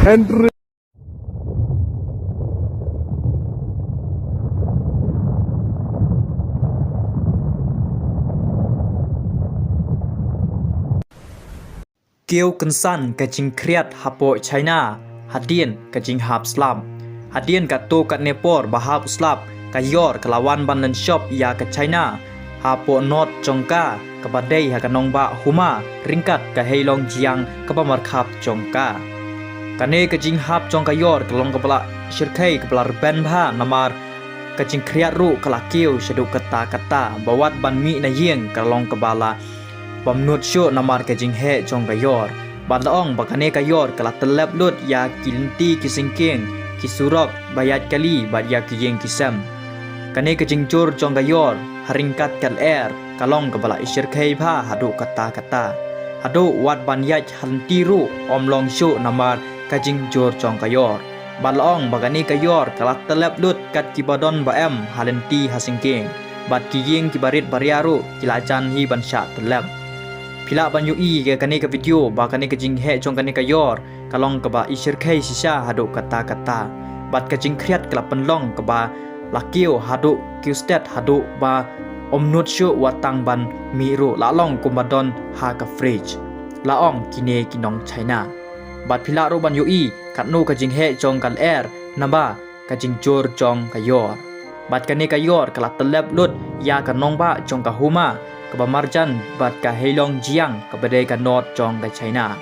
Henry Kêu kensan kajing kriat hapo China hadian kajing hab Islam hadian kato kat Nepal bahab Islam kayor kelawan bandan shop ia ke China hapo not jongka kabadai hakanong ba huma ringkat ka heilong jiang kapamarkhap jongka kane kajing hab jongka yor kalong kepala syirkai kepala ben bha namar kajing kriat ru kalakiu syadu kata bawat ban mi na yeng kalong kebala Pamnut syuk namar kajing he jong kayor. Badlaong bakane kayor kala telep lut ya kilinti kisingking kisurok bayat kali bad ya kiyeng kisam. Kane kajing cur jong kayor haringkat kal air kalong kebala isyir kai bha hadu kata. Hadu wat ban yaj hantiru omlong syuk namar kajing cur jong kayor. Badlaong bakane kayor kala telep lut kat kibadon baem halenti hasingking. Bad kiyeng kibarit bariaru kilajan hi ban syak telep. Pila ban yui ke kane ke video ba kane ke jing he jong kane ke yor kalong ke ba isir khai sisa hadu kata bat ke jing kriat kala penlong ke ba lakiu hadu kiustet hadu ba omnut syu watang ban miru la long kumadon ha ka fridge laong kine kinong China bat pila ro ban yui katnu ke jing he jong kal air namba ke jing jor jong ke yor bat kane ke yor kala telep lut ya kanong ba jong ka huma kaba marjan bat ka heilong jiang kabadai ka not jong ka China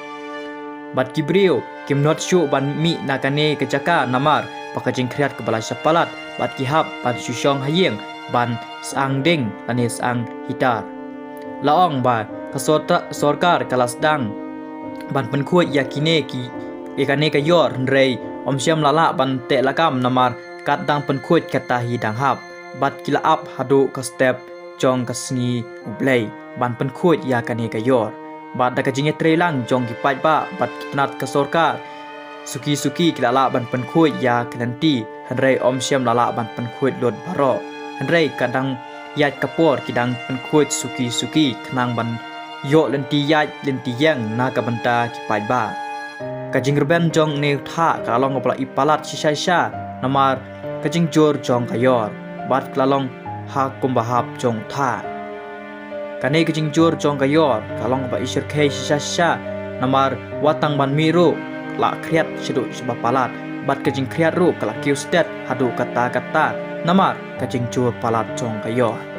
bat kibriu kim not syu ban mi nakane ke jaka namar pakajing kriat kebala sapalat bat kihap ban syusyong hayeng ban sang ding lani sang hitar laong ba kasota sorkar kalasdang ban penkuat yakine ki ekane ka yor rei omsyam lala ban te lakam namar katdang penkuat kata hidang hap bat kilaap hadu ka step jong kasngi ublay ban penkuat ya kane kayor bat da kajinge trelang jong ki pai ba bat kitnat ka sorkar suki kilala ban penkuat ya kananti hanrei omsyam lala ban penkuat lod baro hanrei kadang yat kapor kidang penkuat suki kenang ban yo lenti yat lenti yang na ka banta ki pai ba kajing reben jong ne tha kalong opla ipalat sisa namar kajing jor jong kayor bat klalong ha kumbahap jong tha kane kajing jor jong kayor kalong ba isyir khai sisa namar watang ban miru la kriat syadu sebapalat bat kajing kriat ru kala kiustet hadu kata namar kajing jor palat jong kayor